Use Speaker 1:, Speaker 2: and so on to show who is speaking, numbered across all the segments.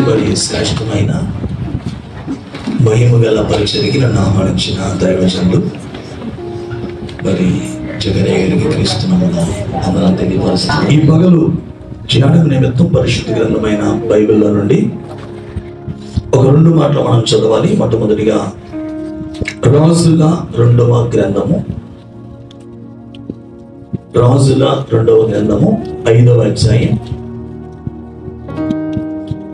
Speaker 1: మరి శ్రేష్టమైన మహిమ గల పరిచర్యకి నన్ను ఆహ్వానించిన దైవజనులు మరి జగదేవునికి క్రీస్తునామమున వందనాలు తెలియపరుస్తున్నాను. ఈ పగలు ధ్యానం నిమిత్తం పరిశుద్ధ గ్రంథమైన బైబిల్లో నుండి ఒక 2 మాటలు మనం చదవాలి. మొట్టమొదటిగా రాజుల 2వ గ్రంథము, రాజుల 2వ గ్రంథము 5వ అధ్యాయం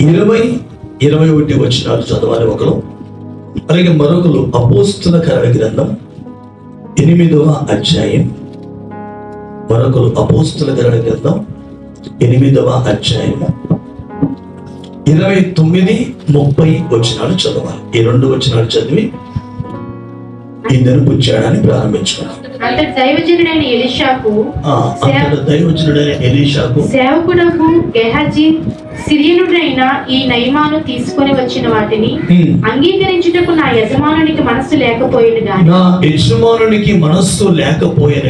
Speaker 1: 20-21 వచనాలు చదవాలి ఒకరు. అలాగే మరొకరు అపోస్తుల కార్య గ్రంథం 8వ అధ్యాయం, మరొకరు అపోస్తుల కార్య గ్రంథం 8వ అధ్యాయము 29-30 వచనాలు చదవాలి. ఈ 2 వచనాలు చదివి ఈ నిరుపుచ్చాడని ప్రారంభించుకున్నాం.
Speaker 2: అంతటి దైవజనుడైన ఎలీషాకు సేవకుడకు గెహజీ సిరియనుడైన ఈ నయమాను తీసుకొని వచ్చిన వాటిని అంగీకరించుటకు నా యజమానునికి మనస్సు లేకపోయిన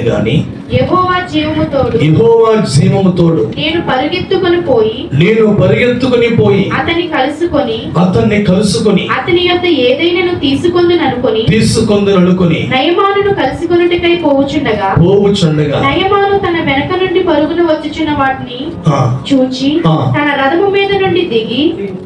Speaker 2: గాని యెహోవా జీవము తోడు నేను పరిగెత్తుకొని పోయి అతన్ని కలుసుకొని అతని యొద్ద ఏదైనా తీసుకొందుననుకొని నయమానును కలుసుకొనుటకై పోవుచుండగా నయమాను తన వెనక నుండి పరుగున వచ్చుచున్న వాటిని చూచి తన రథము మీద నుండి దిగి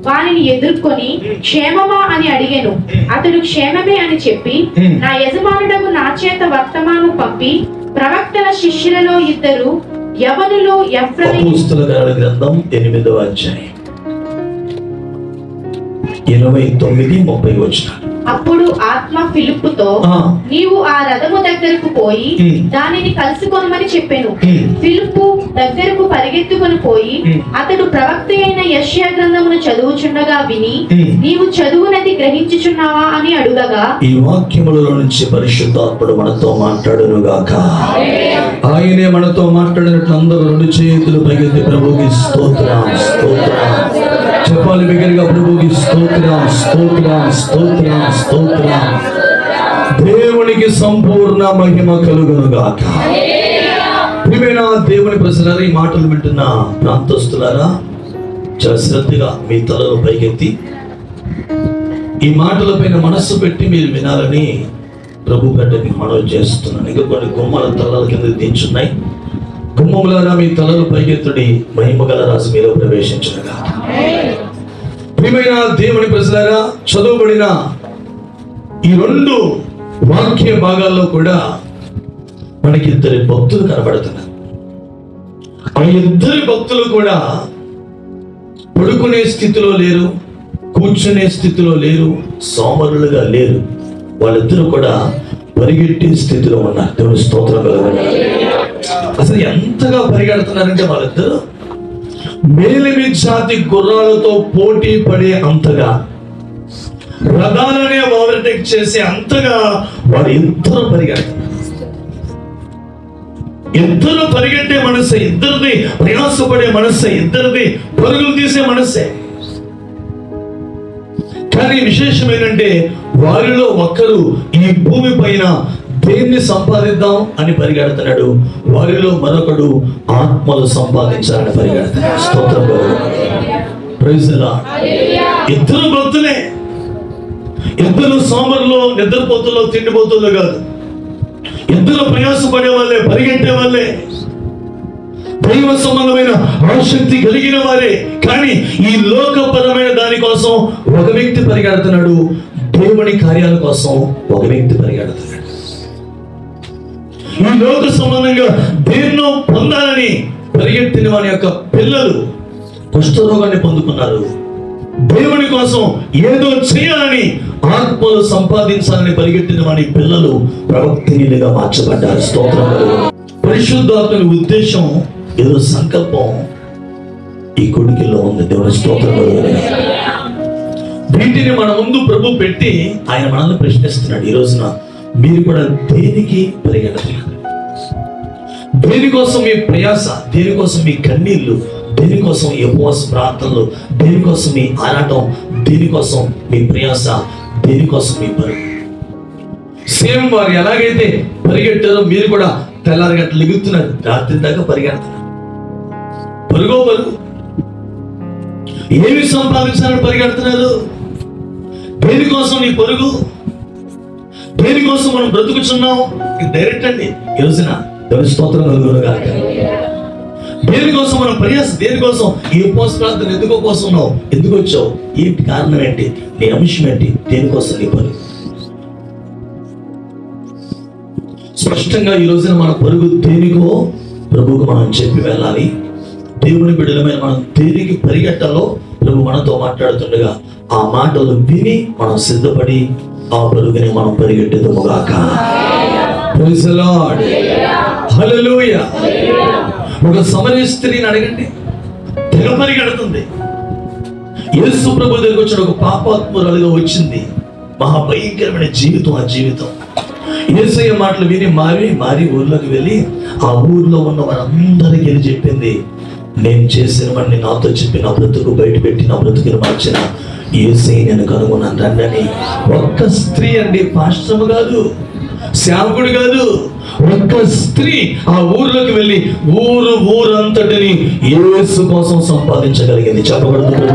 Speaker 2: వానిని ఎదుర్కొని క్షేమమా అని అడిగెను. అతడు క్షేమమే అని చెప్పి నా యజమానుడకు నా చేత వర్తమానం పంపి ప్రవక్తల శిష్యులలో 2 యవనులు అపోస్తలుల గ్రంథం
Speaker 1: 8వ అధ్యాయం 29-30 వచనాలు.
Speaker 2: అప్పుడు ఆత్మ ఫిలిప్పుతో నీవు ఆ రథము దగ్గరకు పోయి దానిని కలుసుకొనమని చెప్పెను. ఫిలిప్పు దగ్గరకు పరిగెత్తుకొని పోయి అతడు ప్రవక్త అయిన యెషయా గ్రంథమును చదువుచుండగా విని నీవు చదువునది గ్రహించుచున్నావా అని అడుగగా
Speaker 1: ఈ వాక్యములలో నుంచి పరిశుద్ధాత్ముడు మనతో మాట్లాడును గాక. ఆయనే మనతో మాట్లాడినట్లు అందరూ 2 చేతులు పైకెత్తి ప్రభువుకి స్తోత్రం స్తోత్రం చెప్పాలి. బిగ్గరగా ప్రభువుకి స్తోత్రం స్తోత్రం స్తోత్రం స్తోత్రం. దేవునికి సంపూర్ణ మహిమ కలుగును గాక. ప్రియమైన దేవుని ప్రజలారా, ఈ మాటలు వింటున్న ప్రాంతస్తులారా, చాలా శ్రద్ధగా మీ తలలు పైకెత్తి ఈ మాటలపైన మనస్సు పెట్టి మీరు వినాలని ప్రభు గడ్డకి మనవి చేస్తున్నాను. ఇంకా కొన్ని గుమ్మాల తలల కింద దించున్నాయి. గుమ్మములారా మీ తలలు పైకెత్తుడి, మహిమ గల రాజు మీలో ప్రవేశించునుగా. ప్రియమైన దేవుని ప్రజలారా, చదువుబడిన ఈ 2 వాక్య భాగాల్లో కూడా మనకి 2 భక్తులు కనబడుతున్నారు. ఆ 2 భక్తులు కూడా పడుకునే స్థితిలో లేరు, కూర్చునే స్థితిలో లేరు, సోమరులుగా లేరు. వాళ్ళిద్దరూ కూడా పరిగెట్టే స్థితిలో ఉన్నారు. దేవుని స్తోత్రం కలుగును. అసలు ఎంతగా పరిగెడుతున్నారంటే వాళ్ళిద్దరు మేలిమి జాతి గుర్రాలతో పోటీ పడే అంతగా, రథాలనే ఓవర్టేక్ చేసే అంతగా వారు ఇద్దరు పరిగెడుతున్నారు. ఇద్దరు పరిగెట్టే మనసే, ఇద్దరిది ప్రయాసపడే మనసే, ఇద్దరిది పరుగులు తీసే మనసే. కానీ విశేషం ఏంటంటే వారిలో ఒకరు ఈ భూమి పైన దేన్ని సంపాదిద్దాం అని పరిగెడుతున్నాడు, వారిలో మరొకడు ఆత్మలు సంపాదించాలని పరిగెడుతున్నాడు. స్తోత్రం ప్రైజ్ ది లార్డ్. ఇద్దరు భక్తులే, ఇద్దరు సోమరులో నిద్రపోతుల్లో తిండిపోతుల్లో కాదు, ఇద్దరు ప్రయాసపడే వాళ్ళే, పరిగెట్టే వాళ్ళే, దైవ సంబంధమైన ఆసక్తి కలిగిన వారే. కానీ ఈ లోకపరమైన దానికోసం ఒక వ్యక్తి పరిగెడుతున్నాడు, దేవుని కార్యాల కోసం ఒక వ్యక్తి పరిగెడుతున్నాడు. ఈ లోక సంబంధంగా దేన్నో పొందాలని పరిగెత్తిన వారి యొక్క పిల్లలు కుష్ఠరోగాన్ని పొందుకున్నారు. దేవుని కోసం ఏదో చేయాలని, ఆత్మలు సంపాదించాలని పరిగెత్తిన వారి పిల్లలు ప్రవక్తనీయులుగా మార్చబడ్డారు. స్తోత్రం. పరిశుద్ధాత్మని ఉద్దేశం, ఏదో సంకల్పం ఈ కొడుకులో ఉంది. దేవుని స్తోత్రం. వీటిని మన ముందు ప్రభు పెట్టి ఆయన మనల్ని ప్రశ్నిస్తున్నాడు. ఈ రోజున మీరు కూడా దేనికి పరిగెడుతున్నారు? దేనికోసం మీ ప్రయాస, దేనికోసం మీ కన్నీళ్లు, దేనికోసం ఈ ఉపవాస ప్రార్థనలు, దేనికోసం మీ ఆరాటం, దేనికోసం మీ ప్రయాస, దేనికోసం మీ పరుగు? సేమ్ వారు ఎలాగైతే పరిగెట్టారో మీరు కూడా తెల్లారి గంటలు లెగుతున్నారు, రాత్రి దాకా పరిగెడుతున్నారు. పరుగో పరుగు. ఏమి సంపాదించాలని పరిగెడుతున్నారు? దేనికోసం నీ పరుగు? దేనికోసం మనం బ్రతుకుచున్నాం? డైరెక్ట్ అండి ఈ రోజున దేవుని స్తోత్రం కలుగునుగాక. దేనికోసం మనం ప్రయాసం? దేనికోసం? ఈ ఉపవాస ప్రార్థన ఎందుకో కోసం ఉన్నావు? ఎందుకు వచ్చావు? ఏంటి కారణం? ఏంటి నీ అంశం? ఏంటి? దేనికోసం నీ పరుగు? స్పష్టంగా ఈ రోజున మన పరుగు దేనికో ప్రభువుకు మనం చెప్పి వెళ్ళాలి. దేవుని బిడ్డలమైన మనం దేనికి పరిగెట్టాలో ప్రభు మనతో మాట్లాడుతుండగా ఆ మాటలు విని మనం సిద్ధపడి ఆ పరుగుని మనం పరిగెట్టేదముగాక. Praise the Lord. హల్లెలూయా. ఒక సమరయ స్త్రీని అడగండి, తెగ పరిగెడుతుంది. యేసు ప్రభు దగ్గరికి వచ్చిన ఒక పాపాత్మురాలుగా వచ్చింది. మహాభయంకరమైన జీవితం ఆ జీవితం. యేసయ్య మాటలు విని మారి ఊర్లోకి వెళ్ళి ఆ ఊర్లో ఉన్న వారందరికీ వెళ్ళి చెప్పింది, నేను చేసినవన్నీ నాతో చెప్పి నా బ్రతుకు బయట పెట్టి నా బ్రతుకుని మార్చిన యేసయ్య నేను కనుగొన్నాను రండి అని. ఒక్క స్త్రీ అండి, పాస్టర్ కాదు, సేవకుడు కాదు, ఒక్క స్త్రీ ఆ ఊర్లోకి వెళ్ళి ఊరంతటిని యేసు కోసం సంపాదించగలిగింది. చెప్పబడుతుంది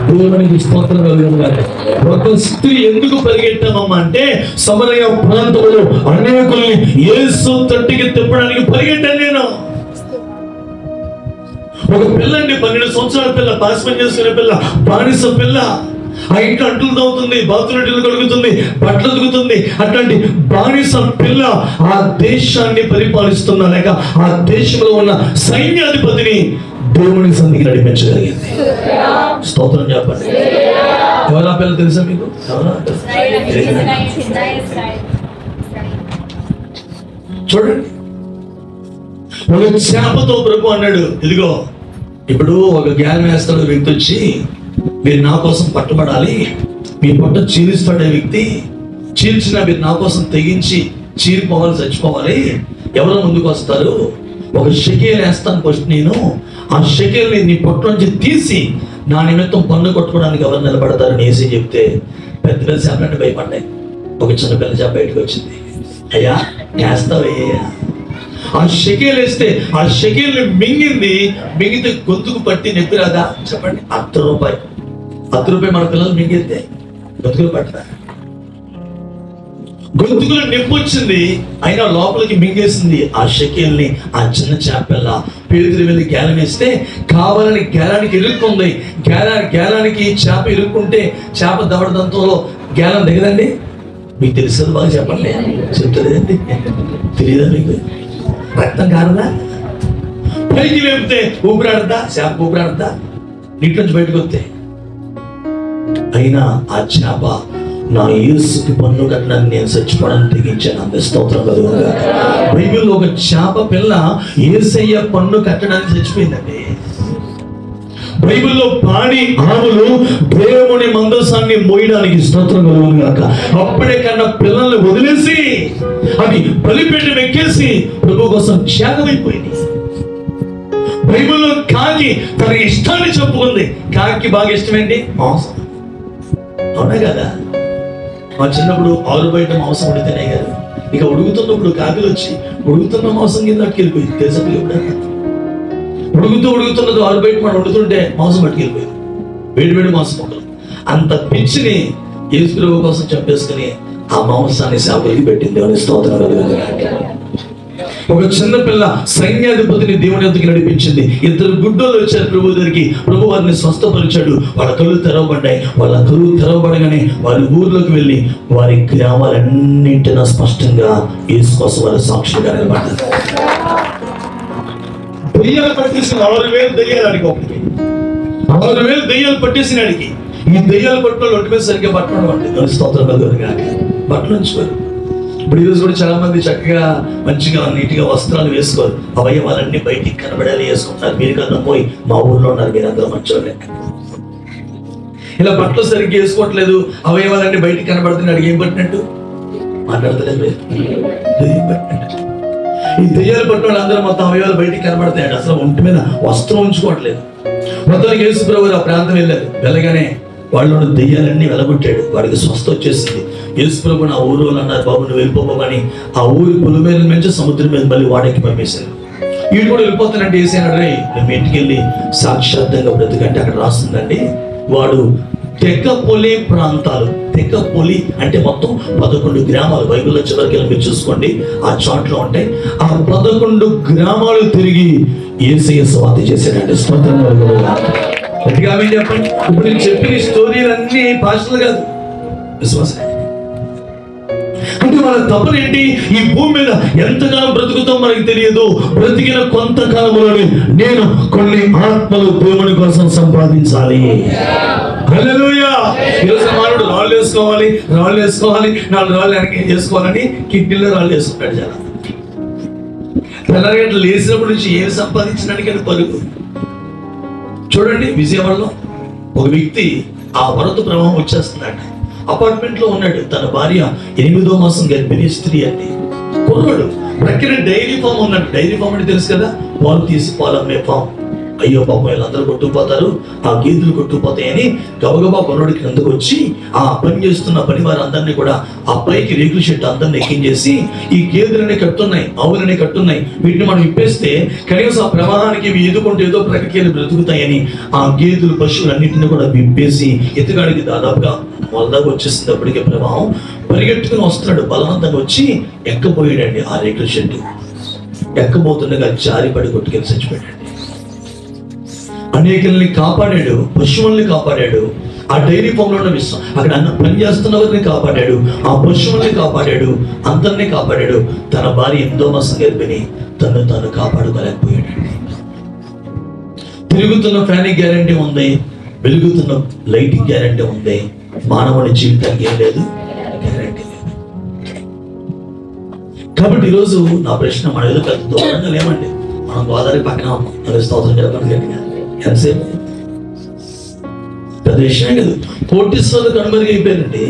Speaker 1: దేవునికి స్తోత్రం కలుగునుగాక. ఒక స్త్రీ ఎందుకు పరిగెట్టామమ్మా అంటే సమరయ ప్రాంతంలో అనేకుల్ని యేసు తట్టికి తిప్పడానికి పరిగెట్టాను నేను. ఒక పిల్లండి, 12 సంవత్సరాల పిల్ల, పాస్పం చేసుకునే పిల్ల, బానిస పిల్ల, ఆ ఇంట్లో అంటులు తవ్వుతుంది, బాతులు కడుగుతుంది, బట్టలు ఉతుకుతుంది. అట్లాంటి బానిస పిల్ల ఆ దేశాన్ని పరిపాలిస్తున్నా లేక ఆ దేశంలో ఉన్న సైన్యాధిపతిని దేవుని సన్నిధికి నడిపించగలిగింది. స్తోత్రం చెప్పండి. ఎవరా పిల్ల తెలుసా మీకు? చూడండి, ఒక చేపతో ప్రభు అన్నాడు, ఇదిగో ఇప్పుడు ఒక గ్యాన్ వేస్తాడు వ్యక్తి వచ్చి, మీరు నా కోసం పట్టుబడాలి, మీ పొట్ట చీలిస్తాడే వ్యక్తి, చీల్చిన మీరు నా కోసం తెగించి చీలిపోవాలి, చచ్చిపోవాలి. ఎవరో ముందుకు వస్తారు, ఒక షెకేల్ వేస్తాను ఫస్ట్ నేను, ఆ షెకేల్ని నీ పొట్ట నుంచి తీసి నా నిమిత్తం పన్ను కొట్టుకోవడానికి ఎవరు నిలబడతారని వేసి చెప్తే పెద్ద పెద్ద చేపలన్నీ భయపడ్డాయి. ఒక చిన్న పిల్ల చేప బయటకు వచ్చింది. అయ్యా వేస్తావయ్యా. ఆ షెకేల్ వేస్తే ఆ షెకేల్ని మింగితే గొంతుకు పట్టి నొప్పి రాదా? చెప్పండి. ₹10 మన పిల్లలు మింగితే గొంతుకులు పట్టదా? గొంతుకులో నొప్పి వచ్చింది, అయినా లోపలికి మింగేసింది ఆ షెకేల్ని. ఆ చిన్న చేపల్ల పేదలు వెళ్ళి గేలం వేస్తే కావాలని గేలానికి ఇరుక్కుంది. గేలానికి చేప ఇరుక్కుంటే చేప దవడదంతంలో గేలం దిగదండి. మీకు తెలుస్తుంది బాగా, చెప్పండి. చెప్తుందండి, తెలియదా మీకు? రక్తం కారదా? పైకి లేపితే ఊపిరాడద్దా? చేప ఊపిరాడద్దా? నీటిలోంచి బయటకు వస్తే. అయినా ఆ చేప నా యేసుకి పన్ను కట్టడానికి నేను చచ్చిపోవడానికి తెగించాను. అంత స్తోత్రం కలుగునుగాక. బైబిల్లో ఒక చేప పిల్ల యేసయ్య పన్ను కట్టడానికి చచ్చిపోయిందండి. బైబిల్లో పాడి ఆవులు దేవుని మందసాన్ని మోయడానికి స్తోత్రం కలుగునుగాక. అప్పుడే కన్నా పిల్లల్ని వదిలేసి అవి బలిపీఠం ఎక్కేసి ప్రభు కోసం త్యాగమైపోయింది. బైబిల్లో కాకి తన ఇష్టాన్ని చెప్పుకుంది. కాకి బాగా ఇష్టమేంటి? మాంసం. అవునా కదా? మా చిన్నప్పుడు ఆరు బయట మాంసం ఉడితేనే కదా, ఇక ఉడుగుతున్నప్పుడు కాకులు వచ్చి ఉడుగుతున్న మాంసం కింద అట్టుకెళ్ళిపోయింది. తెలుసా ఎప్పుడైనా? ఉడుగుతున్నది ఆరు బయట మనం ఉడుతుంటే మాంసం పట్టుకెళ్ళిపోయింది, వేడి మాంసం ముక్కలు. అంత పిచ్చిని యేసు ప్రభు కోసం చంపేసుకుని ఆ మాంసాన్ని శాపలికి పెట్టింది. దేవుని స్తోత్రం కలుగునుగాక. ఒక చిన్న పిల్ల సైన్యాధిపతిని దేవుని యొద్దకు నడిపించింది. 2 గుడ్డోలు వచ్చారు ప్రభు దగ్గరికి. ప్రభు వారిని స్వస్థపరిచాడు. వాళ్ళ కళ్ళు తెరవబడ్డాయి. వాళ్ళ కళ్ళు తెరవబడగానే వారి ఊర్లోకి వెళ్ళి వారి గ్రామాలన్నింటినా స్పష్టంగా యేసు కోసం వారి సాక్షిగా నిలబడ్డారు. దెయ్యాలు పట్టేసిన 6,000 దెయ్యాలడికి, 6,000 దెయ్యాలు పట్టేసినాడికి. ఈ దెయ్యాలు పట్టుకోవాలి ఒంటి మీద సరిగ్గా పట్టడం అంటే స్తోత్రం కలుగునుగాక. బట్టలు ఉంచుకోరు. ఇప్పుడు ఈరోజు కూడా చాలా మంది చక్కగా మంచిగా నీట్గా వస్త్రాలు వేసుకోరు. అవయవాలన్నీ బయటికి కనబడాలి వేసుకుంటారు. మీరు కన్నా పోయి మా ఊర్లో ఉన్నారు, మీరు అందరూ మంచోళ్ళే. ఇలా బట్టలు సరిగ్గా వేసుకోవట్లేదు, అవయవాలన్నీ బయటికి కనబడుతున్నాడు. ఏం పట్టినట్టు మాట్లాడతలేదు, దెయ్యం పట్టినట్టు. ఈ దెయ్యాలు పట్టిన వాళ్ళందరూ మొత్తం అవయవాలు బయటికి కనబడతాయండి. అసలు ఒంటి మీద వస్త్రం ఉంచుకోవట్లేదు. మొత్తానికి యేసు ప్రభువు ఆ ప్రాంతం వెళ్ళారు. వెళ్ళగానే వాళ్ళు దెయ్యాలన్నీ వెలగొట్టాడు. వాడికి స్వస్థ వచ్చేసింది. యేసు ప్రభు నా ఊరు అన్నారు, బాబు నువ్వు వెళ్ళిపోమని ఆ ఊరి పొలిమేర నుంచి సముద్రం మీద మళ్ళీ వాడకి పంపేశారు. వీడు కూడా వెళ్ళిపోతానంటే వేసాడు రే మేము ఇంటికి వెళ్ళి సాక్షాత్తంగా బ్రతుకంటే అక్కడ రాస్తుందండి వాడు తెక్కపొలి ప్రాంతాలు. తెక్కపొలి అంటే మొత్తం 11 గ్రామాలు. బైబిల్లో చివరికి వెళ్ళి మీరు చూసుకోండి, ఆ చాట్లో ఉంటాయి. ఆ 11 గ్రామాలు తిరిగి యేసయ్య సువార్త చేశాడండి. స్తోత్రం గట్టిగా చెప్పండి. ఇప్పుడు నేను చెప్పిన స్టోరీలన్నీ భాషలు కాదు, విశ్వాసం. అంటే మన తపనేంటి? ఈ భూమి మీద ఎంతకాలం బ్రతుకుతాం మనకి తెలియదు. బ్రతికిన కొంతకాలంలోనే నేను కొన్ని ఆత్మలు దేవుని కోసం సంపాదించాలి. హల్లెలూయా. ఈరోజు మానవుడు రాళ్ళు వేసుకోవాలి, 4 రాళ్ళు వెనక ఏం చేసుకోవాలని కిడ్నీలో రాళ్ళు వేసుకుంటాడు. జనం తెల్లగడ్డలు లేచినప్పటి నుంచి ఏమి సంపాదించడానికి పరుగు. చూడండి, విజయవాడలో ఒక వ్యక్తి ఆ వరద ప్రవాహం వచ్చేస్తున్నాడు. అపార్ట్మెంట్ లో ఉన్నాడు. తన భార్య 8వ మాసం గర్భిణీ స్త్రీ అండి. కుర్రాడు ప్రక్కన డైరీ ఫామ్ ఉన్నాడు. డైరీ ఫామ్ అంటే తెలుసు కదా, పాలు తీసి పాలు అమ్మే ఫామ్. అయ్యో పాపం వీళ్ళందరూ కొట్టుకుపోతారు, ఆ గేదెలు కొట్టుకుపోతాయని గబగబా కుర్రాడికి కిందకు వచ్చి ఆ పని చేస్తున్న పని వారందరినీ కూడా ఆ పైకి రేకుల షెడ్ అందరిని ఎక్కించేసి, ఈ గేదెలనే కట్టున్నాయి, ఆవులనే కట్టున్నాయి, వీటిని మనం ఇప్పేస్తే కనీసం ఆ ప్రవాహానికి ఇవి ఎదుకుంటే ఏదో ప్రకటికి బ్రతుకుతాయని ఆ గేదెలు పశువులన్నింటినీ కూడా విప్పేసి ఎత్తుగాడికి దాదాపుగా మొదదాకా వచ్చేసింది. అప్పటికే ప్రవాహం పరిగెట్టుకుని వస్తున్నాడు. బలవంతంగా వచ్చి ఎక్కబోయాడండి ఆ రేకుల షెడ్. ఎక్కబోతుండగా జారిపడి కొట్టుకెళ్ళి చచ్చిపోయాడండి. అనేకల్ని కాపాడాడు, పశువుల్ని కాపాడాడు, ఆ డైరీ ఫామ్ లో ఉన్న అక్కడ పని చేస్తున్న వారిని కాపాడాడు, ఆ పశువుల్ని కాపాడాడు, అందరినీ కాపాడాడు. తన భార్య 8వ మాసం గర్భిణి, తను తాను కాపాడుకోలేకపోయాడండి. తిరుగుతున్న ఫ్యాన్ గ్యారంటీ ఉంది, వెలుగుతున్న లైట్ గ్యారంటీ ఉంది, మానవుని జీవితానికి ఏం లేదు, గ్యారంటీ లేదు. కాబట్టి ఈరోజు నా ప్రశ్న, మన ఏదో పెద్ద దూరంగా లేమండి, మనం గోదావరి పక్కన ఉన్నాం. స్తోత్రం చెప్పండి గట్టిగా. ఎంతసేపు పెద్ద విషయమే కదా. కోటీశ్వరులు కనుమరుగైపోయారండి.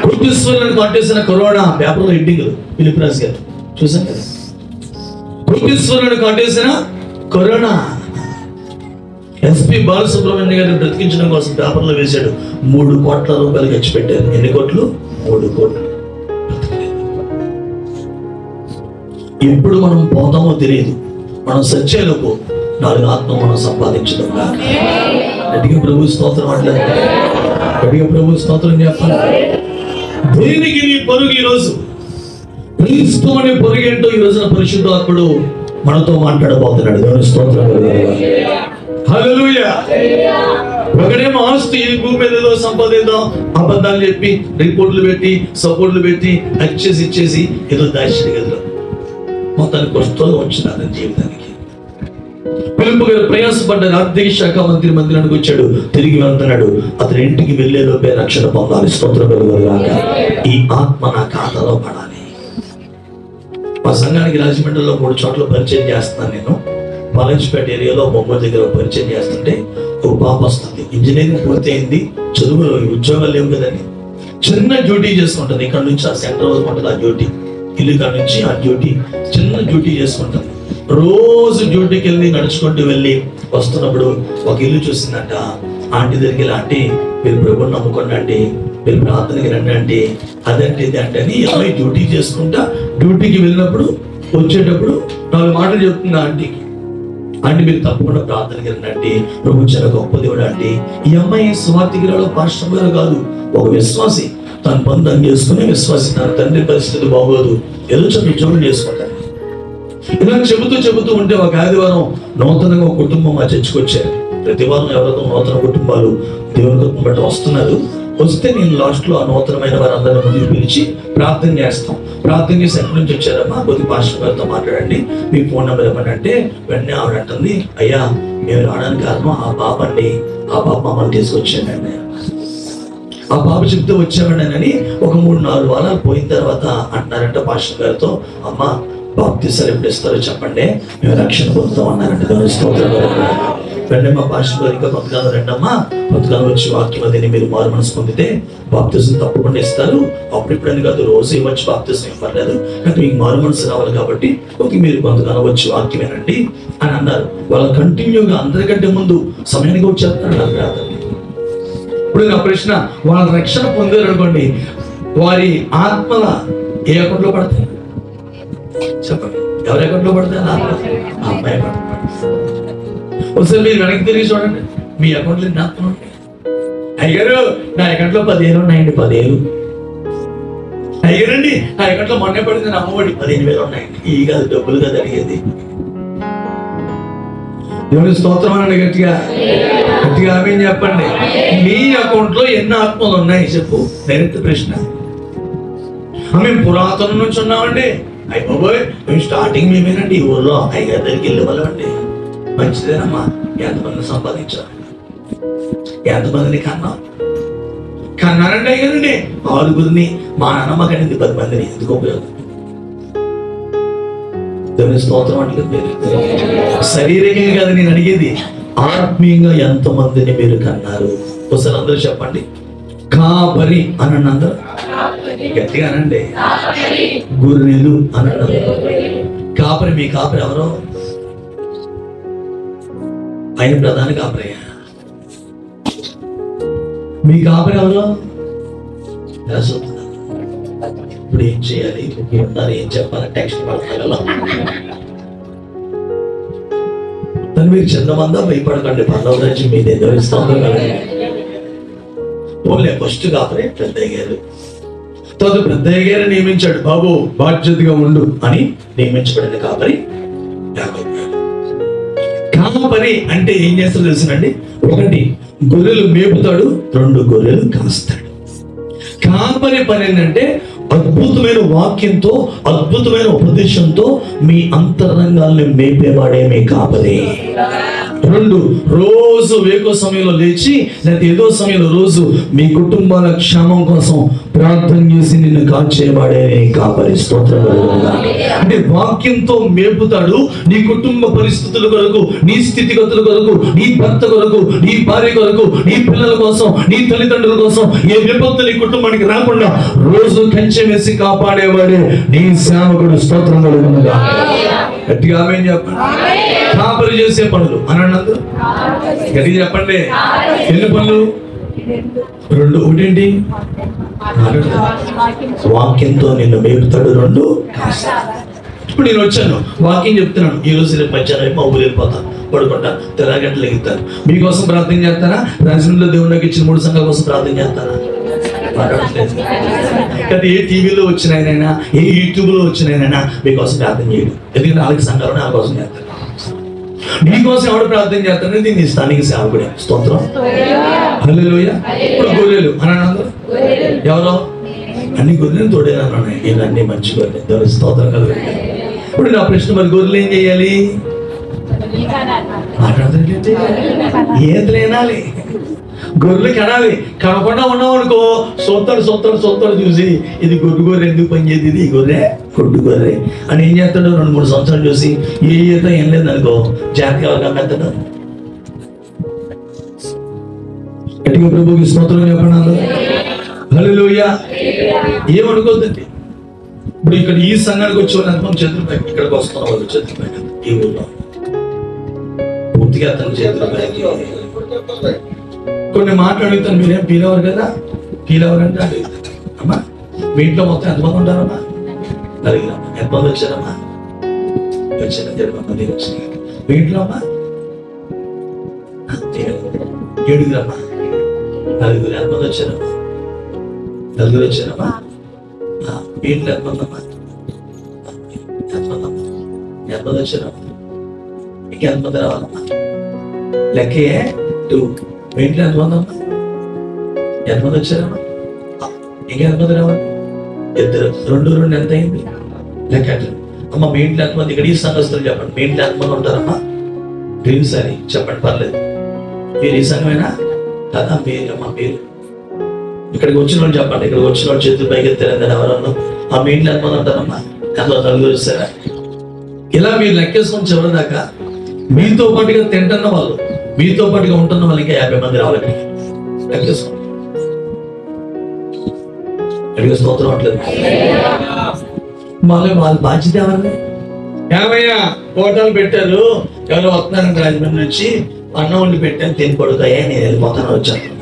Speaker 1: కోటీశ్వరులను కాంటేసిన కరోనా పేపర్లో హెడ్డింగ్లు ఫిలిప్రాజ్ గారు చూసాం కదా. కోటీశ్వరులను కాంటేసిన కరోనా. ఎస్పి బాలసుబ్రహ్మణ్యం గారిని బ్రతికించడం కోసం పేపర్లో వేశాడు. 3 కోట్ల రూపాయలు ఖర్చు పెట్టారు. ఎన్ని కోట్లు? 3 కోట్లు. ఎప్పుడు మనం పోతామో తెలియదు. మనం సత్యాలకు 4 ఆత్మ మనం సంపాదించడం. గట్టిగా ప్రభు స్తోత్రం అంటే, గట్టిగా ప్రభు స్తోత్రం చెప్పాలి. దేనికి నీ పరుగు? ఈరోజు క్రీస్తు అనే పరుగు ఏంటో ఈ రోజున పరిశుద్ధాత్ముడు మనతో మాట్లాడబోతున్నాడు. దేవుని స్తోత్రం. హల్లెలూయా. ఒకడేమో ఆస్తి ఈ భూమి మీద ఏదో సంపాదిద్దాం, అబద్ధాలు చెప్పి రిపోర్ట్లు పెట్టి సపోర్ట్లు పెట్టి అచ్చేసి ఇచ్చేసి ఏదో దాచిన గదిలో మొత్తానికి కష్టంలో వచ్చిన జీవితానికి. పిలుపు గారు ప్రయాసపడ్డారు. ఆర్థిక శాఖ మంత్రి మందిరానికి వచ్చాడు, తిరిగి వెళ్తున్నాడు. అతని ఇంటికి వెళ్లే లోపే రక్షణ పొందాలి. స్తోత్రం కలుగుగాక. ఈ ఆత్మ నా ఖాతాలో పడాలి. మా సంఘానికి రాజమండ్రిలో 3 చోట్ల పరిచయం చేస్తున్నాను నేను. పాలంచిపేట ఏరియాలో బొమ్మ దగ్గర పరిచయం చేస్తుంటే ఒక పాప వస్తుంది. ఇంజనీరింగ్ పూర్తి అయింది, చదువులో ఉద్యోగాలు లేవు కదండి. చిన్న డ్యూటీ చేసుకుంటుంది. ఇక్కడ నుంచి ఆ సెంటర్ వరకు ఉంటుంది ఆ డ్యూటీ. ఇల్లు కాడ నుంచి ఆ డ్యూటీ, చిన్న డ్యూటీ చేసుకుంటుంది. రోజు డ్యూటీకి వెళ్ళి నడుచుకుంటూ వెళ్ళి వస్తున్నప్పుడు ఒక ఇల్లు చూసిందంట. ఆంటీ దగ్గరికి వెళ్ళి, ఆంటీ మీరు ప్రభుని నమ్ముకోండి ఆంటీ, మీరు ప్రార్థనకి రండి ఆంటీ, అదంటే ఇది అంటే అని అమ్మాయి డ్యూటీ చేసుకుంటా డ్యూటీకి వెళ్ళినప్పుడు వచ్చేటప్పుడు 4 మాటలు చెప్తుంది ఆంటీకి. ఆంటీ మీరు తప్పకుండా ప్రార్థనకి రండి ఆంటీ, ప్రభు చాలా గొప్ప దేవుడు ఆంటీ. ఈ అమ్మాయి స్వార్థిగిరాలో పార్శ్వంగా కాదు, ఒక విశ్వాసి. తన బంధం చేసుకునే విశ్వాసి. తన తండ్రి పరిస్థితి బాగోదు, ఏదో చిన్న ఉద్యోగం చేసుకుంటాను. ఇలా చెబుతూ ఉంటే ఒక ఆదివారం నూతనంగా ఒక కుటుంబం మా చర్చికి వచ్చారు. ప్రతి వారం ఎవరితో నూతన కుటుంబాలు దేవుని కుటుంబం బట్టి వస్తున్నారు. వస్తే నేను లాస్ట్ లో ఆ నూతనమైన వారందరినీ ముందుకు పిలిచి ప్రార్థన చేస్తాం. ప్రార్థన చేసి ఎక్కడి నుంచి వచ్చారమ్మా, కొద్ది పాస్టర్ గారితో మాట్లాడండి, మీ ఫోన్ నెంబర్ ఇవ్వండి అంటే వెంటనే ఆవిడ అంటుంది, అయ్యా మేము రావడానికి కారణం ఆ పాప అండి, ఆ పాప మమ్మల్ని తీసుకొచ్చాడండి. ఆ పాప చెప్తే వచ్చామండి అని ఒక 3-4 వారాలు పోయిన తర్వాత అంటున్నారంట పాస్టర్ గారితో, అమ్మ బాప్తిసాలు ఎప్పుడు ఇస్తారో చెప్పండి, మేము రక్షణ పొందుతాం అన్నారంట. వెంటనే మా పాస్టర్ గారు, ఇంకా కొంతకాలం రండమ్మా, కొంతకాలం వచ్చి వాక్యం అదని మీరు మారు మనసు పొందితే బాప్తిసం తప్పకుండా ఇస్తారు. అప్పుడిప్పుడని కాదు, రోజు ఇవ్వచ్చు, బాప్తిసం ఇవ్వలేదు, కానీ మీకు మారు మనసు రావాలి కాబట్టి మీరు కొంతకాలం వచ్చి వాక్యం వినండి అని అన్నారు. వాళ్ళు కంటిన్యూగా అందరికంటే ముందు సమయానికి వచ్చేస్తున్నారు నా ప్రార్థన. ఇప్పుడు నా ప్రశ్న, వాళ్ళ రక్షణ పొందారు అనుకోండి, వారి ఆత్మల ఏ అకౌంట్లో పడతాయి చెప్పండి? ఎవరి అకౌంట్లో పడుతుంది? నా అమ్మాయి అకౌంట్లో పడుతుంది. ఒకసారి మీరు వెనక్కి తిరిగి చూడండి, మీ అకౌంట్లో ఎన్ని ఆత్మలు ఉంటాయి? అయ్యారు నా అకౌంట్లో 10,000 ఉన్నాయండి. 10,000. అయ్యారండి నా అకౌంట్లో మొన్నే పడింది నా అమ్మఒడి 15,000 ఉన్నాయండి. ఈ కాదు డబ్బులు కదా అడిగేది. దేవుని స్తోత్రం అనండి గట్టిగా. గట్టిగా ఆమేన్ చెప్పండి. నీ అకౌంట్లో ఎన్ని ఆత్మలు ఉన్నాయి చెప్పు. డైరెక్ట్ ప్రశ్న. మేము పురాతనం నుంచి ఉన్నామండి. అయ్యి బాబోయ్ మేము స్టార్టింగ్ మేమేనండి ఈ ఊర్లో అయ్యగారి దగ్గరికి వెళ్ళేవాళ్ళండి. మంచిదేనమ్మా. ఎంతమందిని సంపాదించారు? ఎంతమందిని కన్నారండి? అయ్యారండి 6గురిని. మా నాన్నమ్మ కనింది 10 మందిని. ఎందుకు ఉపయోగం? దేవుని స్తోత్రం అంటే శరీరంగా కాదు నేను అడిగేది, ఆత్మీయంగా ఎంతమందిని మీరు కన్నారు? ఒకసారి అందరూ చెప్పండి. కాపరి అనండి. అందరూ గట్టిగా అనండి. గొర్రెలు అనండి. కాపరి. మీ కాపరి ఎవరో? ఆయన ప్రధాన కాపరి. మీ కాపరి ఎవరో? ఇప్పుడు ఏం చేయాలి? ఏం చెప్పాలి? టెక్స్ట్ పడతారు. మీరు చిన్నమందా భయపడకండి. పర్లవరాజ్యం మీదే. ధరిస్తాం ఓన్లే ఫస్ట్ కాపరి పెద్దయ్య గారు. తర్వాత పెద్దయ్య గారు నియమించాడు, బాబు బాధ్యతగా ఉండు అని నియమించబడిన కాపరి కాపరి అంటే ఏం చేస్తాడో తెలుసునండి. 1 గొర్రెలు మేపుతాడు, 2 గొర్రెలు కాస్తాడు. కాపరి పని ఏంటంటే అద్భుతమైన వాక్యంతో, అద్భుతమైన ఉపదేశంతో మీ అంతరంగాల్ని మేపేవాడే మీ కాపరి. 2 రోజు వేకో సమయంలో లేచి లేదా ఏదో సమయంలో రోజు మీ కుటుంబాల క్షేమం కోసం ప్రార్థన చేసి నిన్ను కాచేవాడే కాపరి. స్తోత్రం. అంటే వాక్యంతో మేపుతాడు. నీ కుటుంబ పరిస్థితుల కొరకు, నీ స్థితిగతుల కొరకు, నీ భర్త కొరకు, నీ భార్య కొరకు, నీ పిల్లల కోసం, నీ తల్లిదండ్రుల కోసం ఏ విపత్తు నీ కుటుంబానికి రాకుండా రోజు కంచె వేసి కాపాడేవాడే నీ సేవకుడు. స్తోత్రం కలుగునుగా. గట్టిగా ఆమేన్ చెప్పండి. కాపరి చేసే పనులు అనండి. అందరూ గట్టిగా చెప్పండి. ఎన్ని పనులు? 2. ఒకటేంటి? వాక్యంతో నిన్ను మేపుతాడు. 2 ఇప్పుడు నేను వచ్చాను, వాక్యం చెప్తున్నాను. ఈ రోజు రేపు మధ్యాహ్నం మా ఊరు వెళ్ళిపోతాను, పడుకుంటా, తెల్లగంటలు ఎగుతాను. మీకోసం ప్రార్థన చేస్తానా? రాజమండ్రిలో దేవునికి ఇచ్చిన 3 సంఘాల కోసం ప్రార్థన చేస్తానా? కదా ఏ టీవీలో వచ్చినాయనైనా, ఏ యూట్యూబ్లో వచ్చినాయనైనా మీకోసం ప్రార్థన చేయడు. ఎందుకంటే 4 సంఘాలు నా కోసం చేస్తాను. నీకోసం ఎవడు ప్రార్థన చేస్తానని నీ స్థానిక సేవకుడే. స్తోత్రం. హల్లెలూయా. ఇప్పుడు గొర్రెలు అనండి. అందరూ ఎవరో? అన్ని గొర్రెలు తోడేనన్నాయి. ఇవన్నీ మంచి గొర్రెలు. దేవుని స్తోత్రం కలుగు. ఇప్పుడు నా ప్రశ్న, మరి గొర్రెలు ఏం చేయాలి? మాట్లాడుతుంటే ఏదైనాలి. గొర్రెలు కనాలి. కనకుండా ఉన్నాం అనుకో, సొత్తడు చూసి ఇది గొర్రె ఎందుకు పనిచేది, ఇది గొర్రె కొట్టు గొర్రె అని ఏం చేస్తాడు? 2-3 సంవత్సరాలు చూసి ఏ ఈత ఏం లేదనుకో, జాతికి ఎవరికి అమ్మేస్తాడు? గట్టిగా ప్రభువుకి స్తోత్రం చెప్పండి. హల్లెలూయా. ఏమనుకోద్దండి. ఇప్పుడు ఇక్కడ ఈ సంఘానికి వచ్చే వాళ్ళు చేతులు పైకి, ఇక్కడికి వస్తున్న వాళ్ళు చేతులు పైకి, ఈ ఊళ్ళో పూర్తిగా అతను చేతులు పైకి. కొన్ని మాట్లాడుతాను, మీరేం ఫీల్ అవ్వరు కదా? ఫీల్ అవ్వరంటే అడుగుతాను. అమ్మా మీ ఇంట్లో మొత్తం ఎంతమంది ఉంటారమ్మా? 4. ఎంతమంది వచ్చారమ్మా? వచ్చారు 7 మంది వచ్చినాయి. మీ ఇంట్లో అమ్మా 7 4. ఎంతమంది వచ్చారమ్మా? 4 వచ్చారమ్మా. మీ ఇంట్లో ఎంతమందమ్మా? ఎంతమంది వచ్చారమ్మా? ఇంకా ఎంతమంది రావాలమ్మా? లెక్కే 2. మీ ఇంట్లో ఎంతమందమ్మా? ఎంతమంది వచ్చారమ్మా? ఇంకా ఎంతమంది రావాలి? 2. 2 ఎంత అయింది? లెక్క. అమ్మ మీ ఇంట్లో ఎంతమంది? ఇక్కడ ఈ సంఘస్థులు చెప్పండి. మీ ఇంట్లో ఎంతమంది ఉంటారమ్మా? గ్రీన్ సారీ చెప్పండి, పర్లేదు. మీరు ఈ సంఘమేనా కదా? మీరమ్మా మీరు ఇక్కడికి వచ్చిన వాళ్ళు చెప్పండి. ఇక్కడికి వచ్చిన వాళ్ళు చేతులు పైకి ఎత్తారని ఎవరన్నా? ఆ మీ ఇంట్లో ఎంతమంది ఉంటారమ్మా? ఎంతమంది? 4 వచ్చారా? ఇలా మీరు లెక్కేసుకొని చివరి దాకా మీతో పాటుగా తింటున్న వాళ్ళు, మీతో పాటుగా ఉంటున్న వాళ్ళు ఇంకా 50 మంది రావాలి. లెక్కేసుకోండి. అడిగే స్తోత్రం అట్లేదు. మళ్ళీ వాళ్ళ బాధ్యత ఎవరిని? ఏమయ్యా హోటల్ పెట్టారు, ఎవరో వస్తున్నారంటే రాజమండ్రి నుంచి, అన్నం వండి పెట్టాను, తిని పడుతాయా, నేను వెళ్ళిపోతాను వచ్చాను.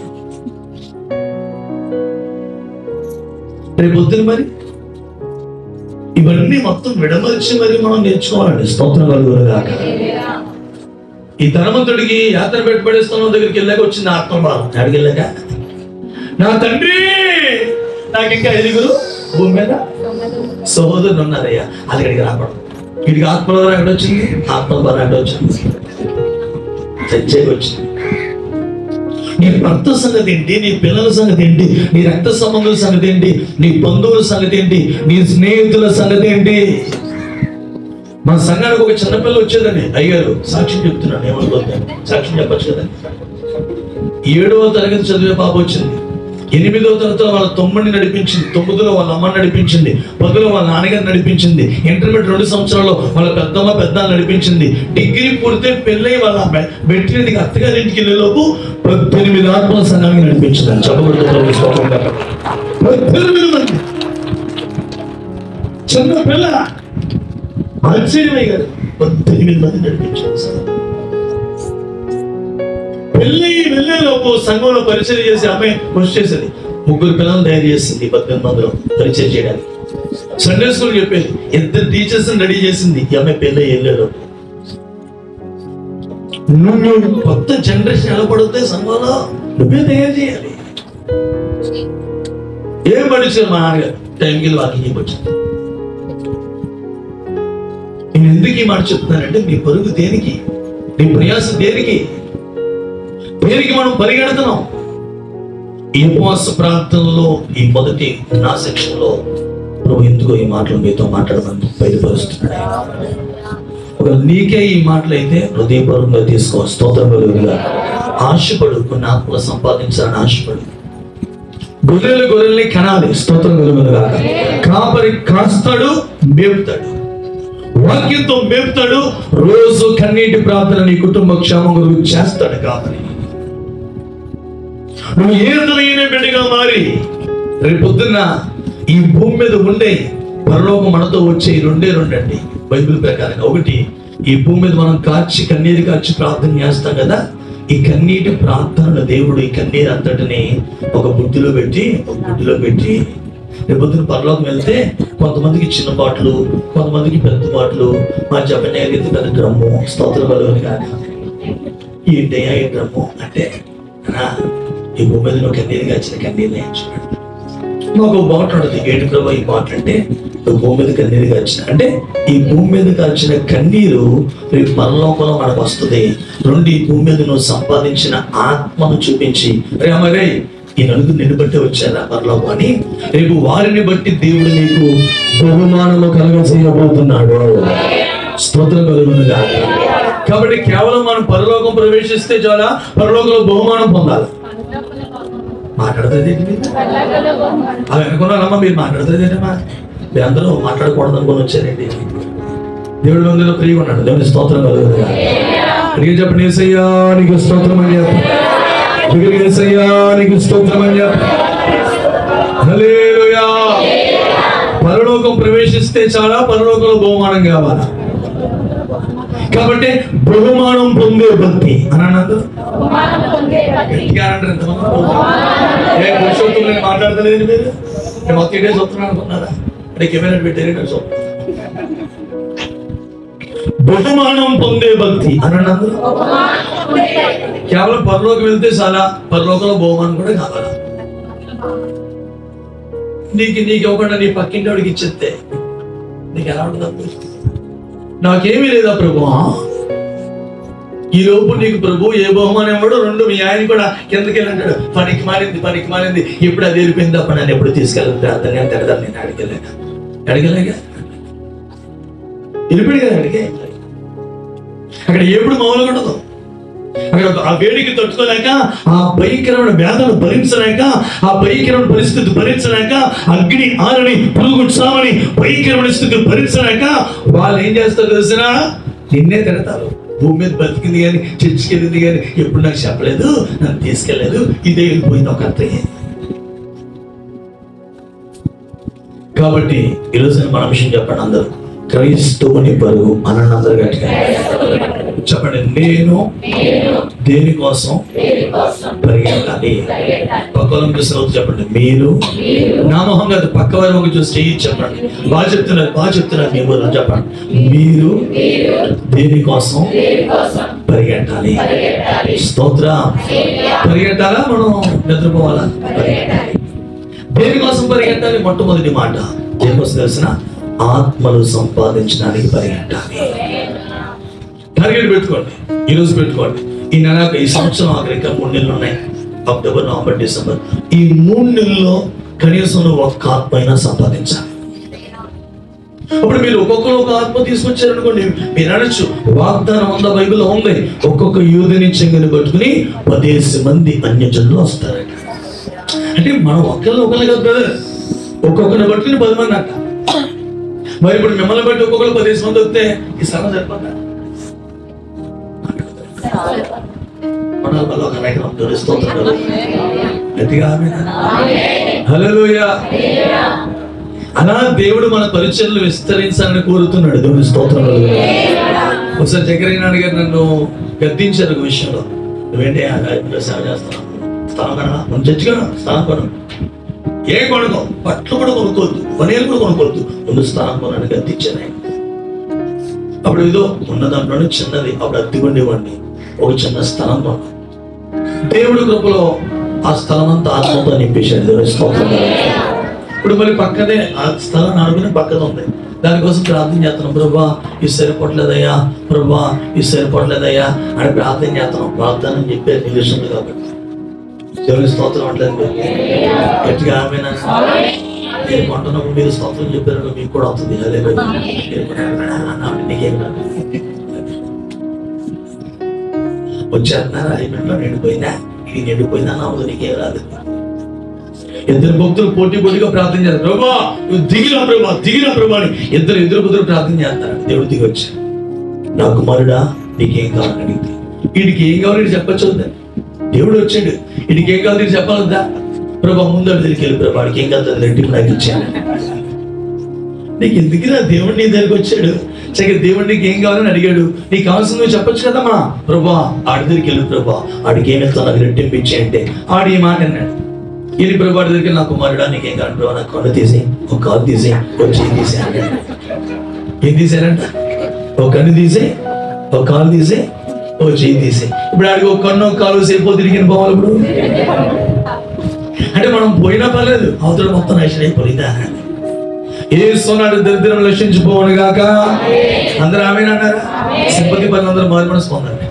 Speaker 1: రేపు పొద్దున మరి ఇవన్నీ మొత్తం విడమర్చి మరి మనం నేర్చుకోవాలండి. స్తోత్రం కలుగునుగాక. ఈ ధనవంతుడికి యాత్ర పెట్టుబడిస్తున్న దగ్గరికి వెళ్ళాక వచ్చింది ఆత్మభావం. ఎక్కడికి వెళ్ళాక, నా తండ్రి నాకు ఇంకా 5 భూమి మీద సహోదరులు ఉన్నారయ్యా, అది ఇక్కడికి రాకూడదు. వీడికి ఆత్మభావం ఎక్కడ వచ్చింది? ఆత్మభావం ఎక్కడ వచ్చింది? చచ్చేకి వచ్చింది. నీ భర్త సంగతి ఏంటి, నీ పిల్లల సంగతి ఏంటి, నీ రక్త సంబంధుల సంగతి ఏంటి, నీ బంధువుల సంగతి ఏంటి, నీ స్నేహితుల సంగతి ఏంటి? మా సంఘానికి ఒక చిన్నపిల్ల వచ్చేదండి. అయ్యారు సాక్ష్యం చెప్తున్నాను, ఏమనుకోద్దాం, సాక్ష్యం చెప్పచ్చు కదండి. 7వ తరగతి చదివే పాప వచ్చింది. 8వ తరగతిలో వాళ్ళ తమ్ముడిని నడిపించింది, 9లో వాళ్ళ అమ్మని నడిపించింది, 10లో వాళ్ళ నాన్నగారు నడిపించింది, ఇంటర్మీడియట్ 2 సంవత్సరాల్లో వాళ్ళ పెద్దమ్మ పెద్దాన్ని నడిపించింది. డిగ్రీ పూర్తి పెళ్ళై వాళ్ళ బెట్టినకి అత్తగారి ఇంటికి వెళ్ళేలోపు 18 ఆత్మల సంఘానికి నడిపించింది. చెప్పబడుతూ 18 మంది చిన్న పిల్ల ఆశ్చర్యమయ్యారు. 18 మంది నడిపించింది. పెళ్ళి వెళ్ళేలోపు సంఘంలో పరిచయం చేసి అమ్మాయి కృషి చేసేది. 3 పిల్లలు తయారు చేసింది 18 మందిలో పరిచయం చేయడానికి. సండే స్కూల్ చెప్పేది. 2 టీచర్స్ రెడీ చేసింది ఈ అమ్మాయి పెళ్ళి వెళ్ళేలోపు. నువ్వు కొత్త జనరేషన్ ఎలా పడితే సంఘంలో నువ్వే తయారు చేయాలి. ఏం పడిచారు మా నాన్నగారు టైంకి వాకింగ్ చెప్పొచ్చింది. నేను ఎందుకు ఈ మాట చెప్తున్నానంటే, నీ పరుగు దేనికి, నీ ప్రయాసం దేనికి మనం పరిగెడుతున్నాం. ఈ ఉపవాస ప్రాంతంలో ఈ మొదటి నా సెక్షన్ లో ప్రభు ఎందుకో ఈ మాటలు మీతో మాట్లాడమని బయటపరుస్తున్నాడు. ఒక నీకే ఈ మాటలు అయితే హృదయపూర్వకంగా తీసుకో. స్తోత్రం కలుగుగా. ఆశపడు, కొన్ని ఆత్మలు సంపాదించాలని ఆశపడు. గొర్రెల్ని కనాలి. స్తోత్రం కలుగుగా. కాపరి కాస్తాడు, మేపుతాడు, వాక్యంతో మేపుతాడు. రోజు కన్నీటి ప్రార్థన నీ కుటుంబ క్షేమం గురించి చేస్తాడు కాపరి. నువ్వు ఏదైనా బిడ్డగా మారి రేపొద్దున్న ఈ భూమి మీద ఉండే పరలోకం మనతో వచ్చే 2 అండి బైబిల్ ప్రకారంగా. ఒకటి, ఈ భూమి మీద మనం కన్నీరు కార్చి ప్రార్థన చేస్తాం కదా. ఈ కన్నీటి ప్రార్థనలు దేవుడు ఈ కన్నీరు అంతటిని ఒక బుద్ధిలో పెట్టి రేపొద్దున పరలోకం వెళ్తే కొంతమందికి చిన్న బాటలు, కొంతమందికి పెద్ద బాటలు, మా జపనైతే పెద్ద డ్రమ్ము. స్తోత్రం కలుగును కాక. ఏంటయ్యా ఈ డ్రమ్ము అంటే, ఈ భూమి మీద నువ్వు కన్నీరు కాచిన కన్నీరు చూడండి. మాకు బాట ఉంటుంది. ఏంటి ప్రభు ఈ బాట అంటే, నువ్వు భూమి మీద కన్నీరు కాచిన అంటే, ఈ భూమి మీద కాచిన కన్నీరు రేపు పరలోకంలో మనకు వస్తుంది. 2, ఈ భూమి మీద నువ్వు సంపాదించిన ఆత్మను చూపించి, రే ఈ నలుగురు నిన్ను బట్టి వచ్చారా పరలోకం అని, రేపు వారిని బట్టి దేవుడు నీకు బహుమానము కలగజేయబోతున్నాడు. స్తోత్రం కలుగునుగా. కాబట్టి కేవలం మనం పరలోకం ప్రవేశిస్తే చాలా, పరలోకంలో బహుమానం పొందాలి. మాట్లాడుతుంది అవి అనుకున్నారమ్మా, మీరు మాట్లాడుతుంది ఏంటమ్మా? మీరు అందరూ మాట్లాడకూడదు అనుకుని వచ్చారండి. దేవుడు మందిలో ఫ్రీగా ఉన్నాడు. దేవుని స్తోత్రం కలుగునుగా. అడిగి చెప్పండి, యేసయ్యా నీకు స్తోత్రం అని చెప్పు. యేసయ్యా నీకు స్తోత్రం అని చెప్పు. హల్లెలూయా. పరలోకం ప్రవేశిస్తే చాలా, పరలోకంలో బహుమానం కావాలా. కాబట్టి బహుమానం పొందే భక్తి అని అన్నది. మాట్లాడతలేదు మీరు, మొత్తం ఇదే చూస్తున్నాను అనుకున్నారా? అంటే కెమెరా పెట్టారు. బహుమానం పొందే భక్తి అని అన్నది. కేవలం పరలోకి వెళ్తే చాలా, పరలోకంలో బహుమానం కూడా కావాలా. నీకు ఇవ్వకుండా నీ పక్కింటి వాడికి ఇచ్చేస్తే నీకు ఎలా ఉంటుంది? నాకేమీ లేదా ప్రభు, ఈ లోపు నీకు ప్రభు ఏ బహుమానం ఇవ్వడు. 2, మీ ఆయన కూడా కిందకి వెళ్ళంటాడు. పనికి మారింది ఎప్పుడు అది వెళ్ళిపోయింది అప్పుడు నన్ను ఎప్పుడు తీసుకెళ్ళదు ప్రార్థన అంటాడు. నేను అడిగలేక వెళ్ళిపోయాడు కదా. అక్కడ ఎప్పుడు మామూలుగా ఉండదు. అక్కడ ఆ వేడికి తట్టుకోలేక, ఆ భయంకరమైన వేదన భరించలేక, ఆ భయంకరమైన పరిస్థితి భరించలేక, అగ్ని ఆరని పురుగు చావని భయంకరమైన స్థితి భరించలేక వాళ్ళు ఏం చేస్తారు తెలిసినా? నిన్నే తిడతారు. భూమి మీద బతికింది కానీ, చర్చికి వెళ్ళింది కానీ ఎప్పుడు నాకు చెప్పలేదు, నన్ను తీసుకెళ్ళలేదు, ఇదే వెళ్ళిపోయింది ఒక అత్తయ్య. కాబట్టి ఈరోజు మన విషయం చెప్పండి అందరూ. క్రైస్తవుని పరుగు అనండి అందరు గట్టిగా చెప్పండి. నేను దేనికోసం పరిగెత్తాలి? పక్కన చూసిన చెప్పండి. మీరు నా మొహం కాదు, పక్క వారి మొహం చూసి చెప్పండి. బాగా చెప్తున్నారు మీ ఊరు చెప్పండి. మీరు దేనికోసం పరిగెట్టాలి? స్తోత్రం. పరిగెట్టాలా? మనం నిద్రపోవాలా? పరిగెట్టాలి. దేనికోసం పరిగెట్టాలి? మొట్టమొదటి మాట దేనికోసం తెలిసిన? ఆత్మలు సంపాదించడానికి పరిగెట్టాలి. టార్గెట్ పెట్టుకోండి, ఈరోజు పెట్టుకోండి. ఈ నెలకు, ఈ సంవత్సరం ఆఖరిగా 3 నెలలు ఉన్నాయి. October, November, December. ఈ 3 నెలల్లో కనీసం ఒక్క ఆత్మ అయినా సంపాదించాలి. అప్పుడు మీరు ఒక్కొక్కరు ఒక ఆత్మ తీసుకొచ్చారనుకోండి, మీరు అనొచ్చు వాగ్దానం ఉందా? బైబిల్లో ఉంది. ఒక్కొక్క యూదుని చెంగుని పట్టుకుని 10 మంది అన్యజనులు వస్తారు. అంటే మనం ఒకరిని కాదు బ్రదర్, ఒక్కొక్కరిని పట్టుకుని 10 మంది అంట. మరి ఇప్పుడు మిమ్మల్ని బట్టి ఒక్కొక్కరు 10 మంది వస్తే ఈ స్థలం సరిపోతా? హల్లెలూయా. అలా దేవుడు మన పరిచర్లు విస్తరించాలని కోరుతున్నాడు. దేవుని స్తోత్రం. ఒకసారి జకరియా గారు నన్ను గద్దించారు ఒక విషయంలో. నువ్వేంటి సేవ చేస్తున్నావు? స్థలం కన్నా మనం చచ్చిగా స్థలం కొను. ఏం కొనుక్కో, బట్టలు కూడా కొనుక్కోవద్దు, పనీలు కూడా కొనుక్కోవద్దు, ముందు స్థలం కొనని గద్దించాను. అప్పుడు ఏదో ఉన్న దాంట్లోనే చిన్నది, అప్పుడు అద్దెకుండేవాడిని. ఒక చిన్న స్థలం కొను. దేవుడి కృపలో ఆ స్థలం అంతా ఆత్మతో నింపేశాడు. దేవుని స్తోత్రం. ఇప్పుడు మళ్ళీ పక్కనే ఆ స్థలం నాడుకుని పక్కన ఉంది. దానికోసం ప్రార్థన చేస్తున్నాం. ప్రభా ఇది సరిపోవట్లేదయ్యా, ప్రభా ఇది సరిపోవట్లేదయ్యా అని ప్రార్థన చేస్తున్నాం. ప్రార్థన అని చెప్పారు నిలుస్తుంది కాబట్టి. దేవుని స్తోత్రం అంటలేదు గట్టిగా. ఆమెనా నేను కొంటున్నప్పుడు మీరు స్తోత్రం చెప్పారు, మీకు కూడా అవుతుంది. నీకేం వచ్చేస్తున్నారా? ఇంట్లో నిండిపోయిందా? ఇది నిండిపోయిందా? నవ్వుదు, నీకేం రాదు. ఇద్దరు భక్తులు పోటీగా ప్రార్థన చేస్తారు. ప్రభా నువ్వు దిగినా ప్రభా, దిగినా ప్రభా అని ఎదురు భక్తులు ప్రార్థన చేస్తారు. దేవుడు దిగి వచ్చి, నా కుమారుడా నీకేం కావాలని అడిగితే, వీడికి ఏం కావాలి వీడు చెప్పచ్చు వద్దా? దేవుడు వచ్చాడు, వీడికి ఏం కావాలి చెప్పాలొద్దా? ప్రభా ముందు దగ్గరికి వెళ్ళి ప్రభా వాడికి ఏం కాదు రెడ్డికి నాకు ఇచ్చాను. నీకు ఎందుకురా? దేవుడు నీ దగ్గరికి వచ్చాడు. సరే దేవుడు నీకు ఏం కావాలని అడిగాడు, నీకు కావాల్సింది నువ్వు చెప్పొచ్చు కదమ్మా. ప్రభా ఆడి దగ్గరికి వెళ్ళి ప్రభా ఆడికి ఏమి ఇస్తావు నాకు రెట్టింపు ఇచ్చే అంటే ఆడి ఈ మాట అన్నాడు. ఇది ప్రభు వాడి దగ్గరికి, నా కుమారుడా నీకేం కావాలి ప్రభా, నాకు కన్ను తీసి, ఒక కాలు తీసి, ఒక చెయ్యి తీసి అన్నాడు. ఏం తీసారంట? ఒక కన్ను తీసి, ఒక కాలు తీసి, ఒక చెయ్యి తీసి. ఇప్పుడు ఆడికి ఒక కన్ను ఒక కాలు సేపు తిరిగిన పోవాలి. ఇప్పుడు అంటే మనం పోయినా పర్లేదు, అవతల మొత్తం నష్టం అయిపోయిందా? యేసునాడు దరిద్రం నశించిపోవను గాక. అందరూ ఆమేన్ అన్నారా? సింపతి పని అందరూ మారు మనసు పొందండి.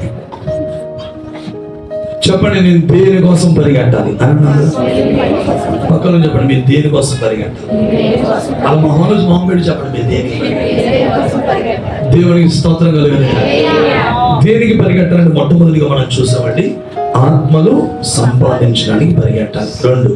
Speaker 1: చెప్పండి, నేను దేనికోసం పరిగెట్టాలి అన్నారు. పక్కన చెప్పండి, మీరు దేనికోసం పరిగెట్టాలి. ఆ మొహం పెట్టి చెప్పండి, మీరు దేనికి? దేవునికి స్తోత్రం కలుగుతుంది. దేనికి పరిగెట్టాలని మొట్టమొదటిగా మనం చూసామండి, ఆత్మలు సంపాదించడానికి పరిగెట్టాలి. 2